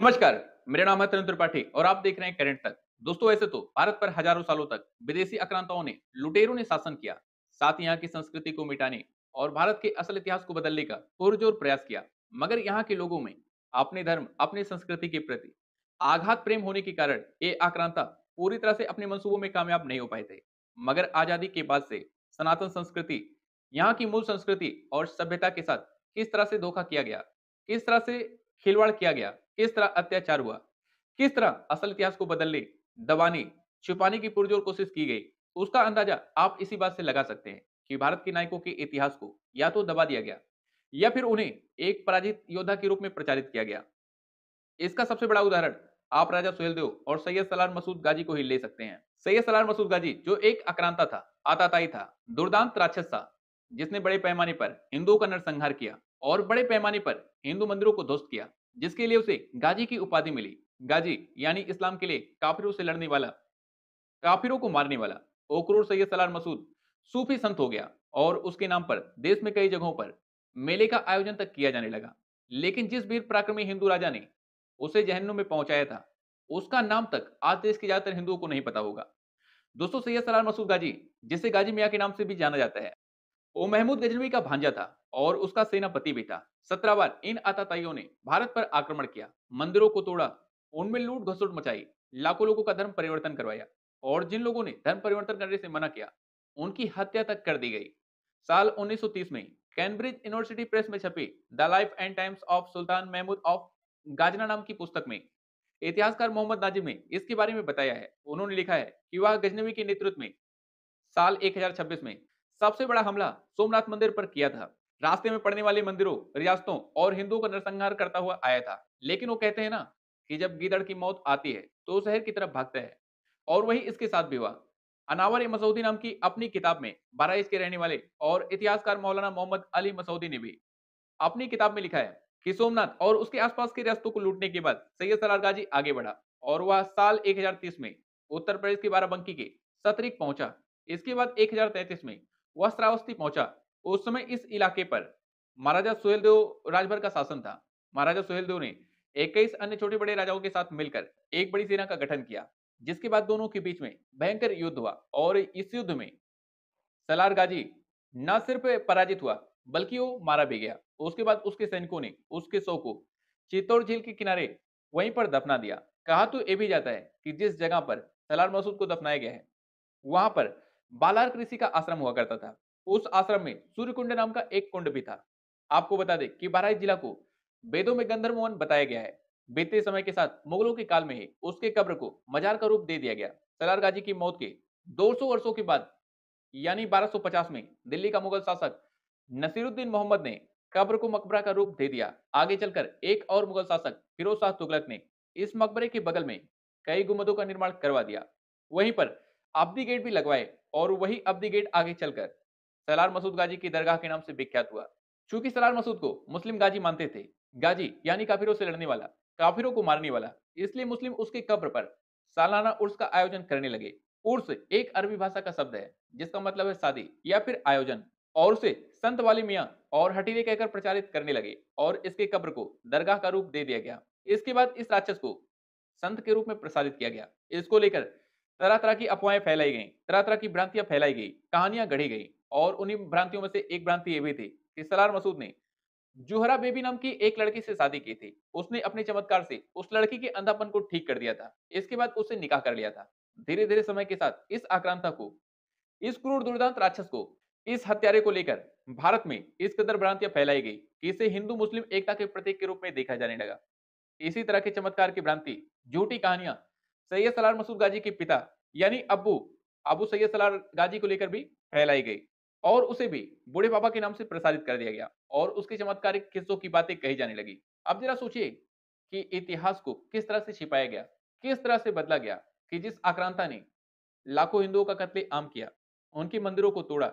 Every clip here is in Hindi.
नमस्कार। मेरा नाम है तरुण त्रिपाठी और आप देख रहे हैं करंट तक। दोस्तों, ऐसे तो भारत पर हजारों सालों तक विदेशी आक्रांताओं ने, लुटेरों ने शासन किया, साथ ही यहाँ की संस्कृति को मिटाने और भारत के असल इतिहास को बदलने का पुरजोर प्रयास किया। मगर यहाँ के लोगों में अपने धर्म, अपनी संस्कृति के प्रति आघात प्रेम होने के कारण ये आक्रांता पूरी तरह से अपने मंसूबों में कामयाब नहीं हो पाए थे। मगर आजादी के बाद से सनातन संस्कृति, यहाँ की मूल संस्कृति और सभ्यता के साथ किस तरह से धोखा किया गया, किस तरह से खिलवाड़ किया गया, किस तरह अत्याचार हुआ, किस तरह असल इतिहास को बदलने, दबाने, छिपाने की पुरजोर कोशिश की गई, उसका अंदाजा आप इसी बात से लगा सकते हैं कि भारत के नायकों के इतिहास को या तो दबा दिया गया या फिर उन्हें एक पराजित योद्धा के रूप में प्रचारित किया गया। इसका सबसे बड़ा उदाहरण आप राजा सुहेलदेव और सैयद सलार मसूद गाजी को ही ले सकते हैं। सैयद सलार मसूद गाजी जो एक आक्रांता था, आताताई था, दुर्दांत राक्षस था, जिसने बड़े पैमाने पर हिंदुओं का नरसंहार किया और बड़े पैमाने पर हिंदू मंदिरों को ध्वस्त किया, जिसके लिए उसे गाजी की उपाधि मिली। गाजी यानी इस्लाम के लिए काफिरों से लड़ने वाला, काफिरों को मारने वाला। ओकरूर सैयद सलार मसूद सूफी संत हो गया और उसके नाम पर देश में कई जगहों पर मेले का आयोजन तक किया जाने लगा। लेकिन जिस वीर पराक्रमी हिंदू राजा ने उसे जहन्नुम में पहुंचाया था, उसका नाम तक आज देश के ज्यादातर हिंदुओं को नहीं पता होगा। दोस्तों, सैयद सलार मसूद गाजी, जिसे गाजी मियाँ के नाम से भी जाना जाता है, वो महमूद गजनवी का भांजा था और उसका सेनापति भी था। 17 बार इन आताताइयों ने भारत पर आक्रमण किया, मंदिरों को तोड़ा, उनमें लूट घसुट मचाई, लाखों लोगों का धर्म परिवर्तन करवाया और जिन लोगों ने धर्म परिवर्तन करने से मना किया, उनकी हत्या तक कर दी गई। साल 1930 में कैम्ब्रिज यूनिवर्सिटी प्रेस में छपी the life and times of Sultan Mahmud of Ghazna नाम की पुस्तक में इतिहासकार मोहम्मद नाजिम ने इसके बारे में बताया है। उन्होंने लिखा है कि वह गजनवी के नेतृत्व में साल 1026 में सबसे बड़ा हमला सोमनाथ मंदिर पर किया था। रास्ते में पड़ने वाले मंदिरों, रियासतों और हिंदुओं का नरसंहार करता हुआ आया था। लेकिन वो कहते हैं ना कि जब गीदड़ की मौत आती है तो वो शहर की तरफ भागता है, और वही इसके साथ भी हुआ। अनावर ए मसऊदी नाम की अपनी किताब में बहराइच के रहने वाले और इतिहासकार मौलाना मोहम्मद अली मसऊदी ने भी अपनी किताब में लिखा है कि सोमनाथ और उसके आसपास के रियासतों को लूटने के बाद सैयद सलार गाजी आगे बढ़ा और वह साल 1030 में उत्तर प्रदेश के बाराबंकी के सतरिक पहुंचा। इसके बाद 1033 में वह श्रावस्ती पहुंचा। उस समय इस इलाके पर महाराजा सुहेलदेव राजभर का शासन था। महाराजा सुहेलदेव ने 21 अन्य छोटे बड़े राजाओं के साथ मिलकर एक बड़ी सेना का गठन किया, जिसके बाद दोनों के बीच में भयंकर युद्ध हुआ और इस युद्ध में सलार गाजी न सिर्फ पराजित हुआ, बल्कि वो मारा भी गया। उसके बाद उसके सैनिकों ने उसके शव को चित्तौड़ झील के किनारे वहीं पर दफना दिया। कहा तो ये भी जाता है कि जिस जगह पर सलार मसूद को दफनाया गया है, वहां पर बालार्क ऋषि का आश्रम हुआ करता था। उस आश्रम में सूर्यकुंड नाम का एक कुंड भी था। आपको बता दें कि बहराइच जिला को वेदों में गंधर्व वन बताया गया है। बीते समय के साथ मुगलों के काल में ही उसके कब्र को मजार का रूप दे दिया गया। सलार गाजी की मौत के 200 वर्षों के बाद यानी 1250 में दिल्ली का मुगल शासक नसीरुद्दीन मोहम्मद ने कब्र को मकबरा का रूप दे दिया। आगे चलकर एक और मुगल शासक फिरोज शाह तुगलक ने इस मकबरे के बगल में कई गुंबदों का निर्माण करवा दिया। वहीं पर अब्दी गेट भी लगवाए और वही अब्दी गेट आगे चलकर सलार मसूद गाजी की दरगाह के नाम से विख्यात हुआ। चूंकि सलार मसूद को मुस्लिम गाजी मानते थे, गाजी यानी काफिरों से लड़ने वाला, काफिरों को मारने वाला, इसलिए मुस्लिम उसके कब्र पर सालाना उर्स का आयोजन करने लगे। उर्स एक अरबी भाषा का शब्द है जिसका मतलब है शादी या फिर आयोजन, और उसे संत वाले मियाँ और हटीले कहकर प्रचारित करने लगे और इसके कब्र को दरगाह का रूप दे दिया गया। इसके बाद इस राक्षस को संत के रूप में प्रसारित किया गया। इसको लेकर तरह तरह की अफवाहें फैलाई गई, तरह तरह की भ्रांतियां फैलाई गई, कहानियां गढ़ी गई, और उन्हीं भ्रांतियों में से एक भ्रांति ये भी थी कि सलार मसूद ने जुहरा बेबी नाम की एक लड़की से शादी की थी। उसने अपने चमत्कार से उस लड़की के अंधापन को ठीक कर दिया था। इसके बाद उससे निकाह कर लिया था। धीरे धीरे समय के साथ इस आक्रांता को, इस क्रूर दुर्दांत राक्षस को, इस हत्यारे को लेकर भारत में इस कदर भ्रांतियां फैलाई गई कि इसे हिंदू मुस्लिम एकता के प्रतीक के रूप में देखा जाने लगा। इसी तरह के चमत्कार की भ्रांति, झूठी कहानियां सैयद सलार मसूद गाजी के पिता यानी अब्बू अबू सैयद सलार गाजी को लेकर भी फैलाई गई और उसे भी बूढ़े बाबा के नाम से प्रसारित कर दिया गया और उसके चमत्कारिक किस्सों की बातें कही जाने लगी। अब जरा सोचिए कि इतिहास को किस तरह से छिपाया गया, किस तरह से बदला गया कि जिस आक्रांता ने लाखों हिंदुओं का कत्ले आम किया, उनके मंदिरों को तोड़ा,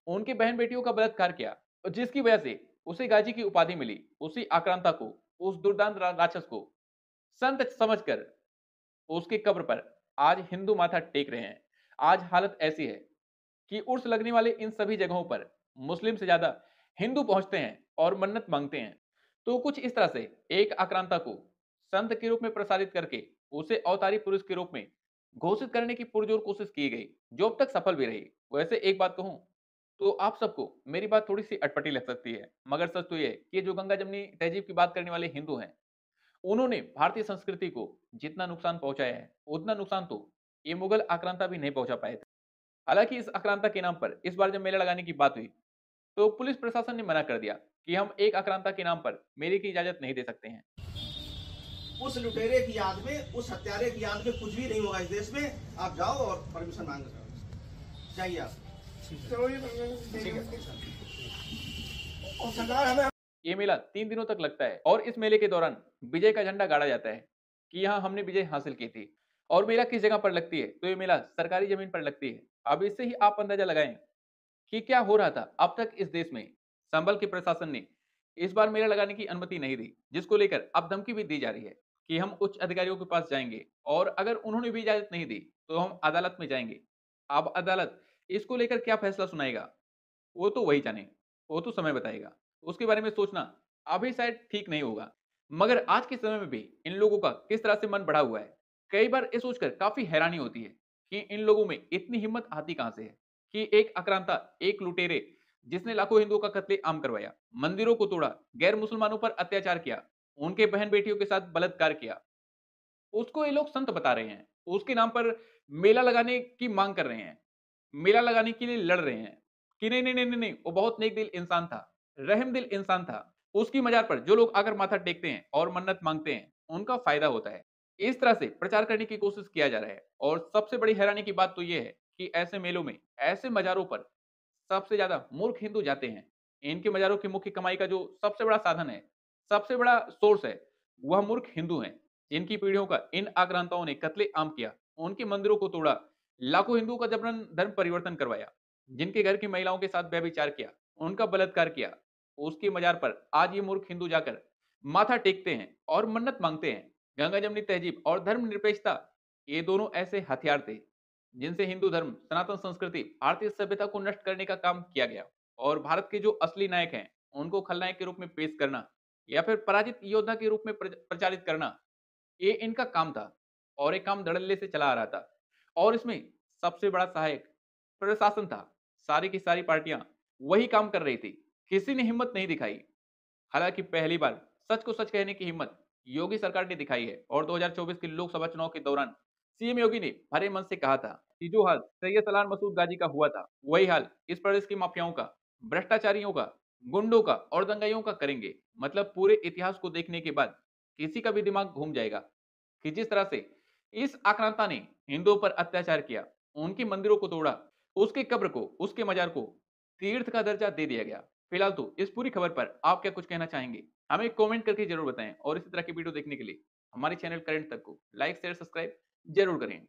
उनकी बहन बेटियों का बलात्कार किया, और जिसकी वजह से उसे गाजी की उपाधि मिली, उसी आक्रांता को, उस दुर्दांत राक्षस को संत समझकर उसके कब्र पर आज हिंदू माथा टेक रहे हैं। आज हालत ऐसी है कि उर्स लगने वाले इन सभी जगहों पर मुस्लिम से ज्यादा हिंदू पहुंचते हैं और मन्नत मांगते हैं। तो कुछ इस तरह से एक आक्रांता को संत के रूप में प्रसारित करके उसे अवतारी पुरुष के रूप में घोषित करने की पुरजोर कोशिश की गई, जो अब तक सफल भी रही। वैसे एक बात कहूं तो आप सबको मेरी बात थोड़ी सी अटपटी लग सकती है, मगर सच तो ये है कि ये जो गंगा जमनी तहजीब की बात करने वाले हिंदू हैं, उन्होंने भारतीय संस्कृति को जितना नुकसान पहुंचाया है, उतना नुकसान तो ये मुगल आक्रांता भी नहीं पहुंचा पाए थे। हालांकि इस आक्रांता के नाम पर इस बार जब मेला लगाने की बात हुई, तो पुलिस प्रशासन ने मना कर दिया कि हम एक आक्रांता के नाम पर मेले की इजाजत नहीं दे सकते हैं। उस लुटेरे की याद में, उस हत्यारे की याद में कुछ भी नहीं होगा इस देश में। आप जाओ और परमिशन मांग चाहिए आप। ये मेला 3 दिनों तक लगता है और इस मेले के दौरान विजय का झंडा गाड़ा जाता है कि यहाँ हमने विजय हासिल की थी। और मेला किस जगह पर लगती है, तो ये मेला सरकारी जमीन पर लगती है। अब इससे ही आप अंदाजा लगाएं कि क्या हो रहा था। अब तक इस देश में संभल के प्रशासन ने इस बार मेला लगाने की अनुमति नहीं दी, जिसको लेकर अब धमकी भी दी जा रही है कि हम उच्च अधिकारियों के पास जाएंगे और अगर उन्होंने भी इजाजत नहीं दी तो हम अदालत में जाएंगे। अब अदालत इसको लेकर क्या फैसला सुनाएगा, वो तो वही जाने, वो तो समय बताएगा। उसके बारे में सोचना अभी शायद ठीक नहीं होगा, मगर आज के समय में भी इन लोगों का किस तरह से मन बढ़ा हुआ है, कई बार ये सोचकर काफी हैरानी होती है कि इन लोगों में इतनी हिम्मत आती कहां से है कि एक आक्रांता, एक लुटेरे जिसने लाखों हिंदुओं का कत्लेआम करवाया, मंदिरों को तोड़ा, गैर मुसलमानों पर अत्याचार किया, उनके बहन बेटियों के साथ बलात्कार किया, उसको ये लोग संत बता रहे हैं। उसके नाम पर मेला लगाने की मांग कर रहे हैं, मेला लगाने के लिए लड़ रहे हैं कि नहीं नहीं नहीं नहीं नहीं, वो बहुत नेक दिल इंसान था, रहम दिल इंसान था। उसकी मजार पर जो लोग आकर माथा टेकते हैं और मन्नत मांगते हैं, उनका फायदा होता है। इस तरह से प्रचार करने की कोशिश किया जा रहा है। और सबसे बड़ी हैरानी की बात तो यह है कि ऐसे मेलों में, ऐसे मजारों पर सबसे ज्यादा मूर्ख हिंदू जाते हैं। इनके मजारों की मुख्य कमाई का जो सबसे बड़ा साधन है, सबसे बड़ा सोर्स है, वह मूर्ख हिंदू हैं, जिनकी पीढ़ियों का इन आक्रांताओं ने कत्लेआम किया, उनके मंदिरों को तोड़ा, लाखों हिंदुओं का जबरन धर्म परिवर्तन करवाया, जिनके घर की महिलाओं के साथ व्यभिचार किया, उनका बलात्कार किया। उसकी मजार पर आज ये मूर्ख हिंदू जाकर माथा टेकते हैं और मन्नत मांगते हैं। गंगा जमनी तहजीब और धर्मनिरपेक्षता, ये दोनों ऐसे हथियार थे जिनसे हिंदू धर्म, सनातन संस्कृति, भारतीय सभ्यता को नष्ट करने का काम किया गया। और भारत के जो असली नायक हैं, उनको खलनायक के रूप में पेश करना या फिर पराजित योद्धा के रूप में प्रचारित करना, ये इनका काम था। और एक काम धड़ल्ले से चला आ रहा था। और इसमें सबसे बड़ा सहायक प्रशासन था। सारी की सारी पार्टियां वही काम कर रही थी, किसी ने हिम्मत नहीं दिखाई। हालांकि पहली बार सच को सच कहने की हिम्मत योगी सरकार ने दिखाई है। और 2024 के लोकसभा चुनाव के दौरान सीएम योगी ने भरे मन से कहा था कि जो हाल सैयद सलार मसूद गाजी का हुआ था, वही हाल इस प्रदेश के माफियाओं का, भ्रष्टाचारियों का, गुंडों का और दंगाइयों का करेंगे। मतलब पूरे इतिहास को देखने के बाद किसी का भी दिमाग घूम जाएगा कि जिस तरह से इस आक्रांता ने हिंदुओं पर अत्याचार किया, उनके मंदिरों को तोड़ा, उसके कब्र को, उसके मजार को तीर्थ का दर्जा दे दिया गया। फिलहाल तो इस पूरी खबर पर आप क्या कुछ कहना चाहेंगे, हमें कमेंट करके जरूर बताएं। और इसी तरह की वीडियो देखने के लिए हमारे चैनल करंट तक को लाइक शेयर सब्सक्राइब जरूर करें।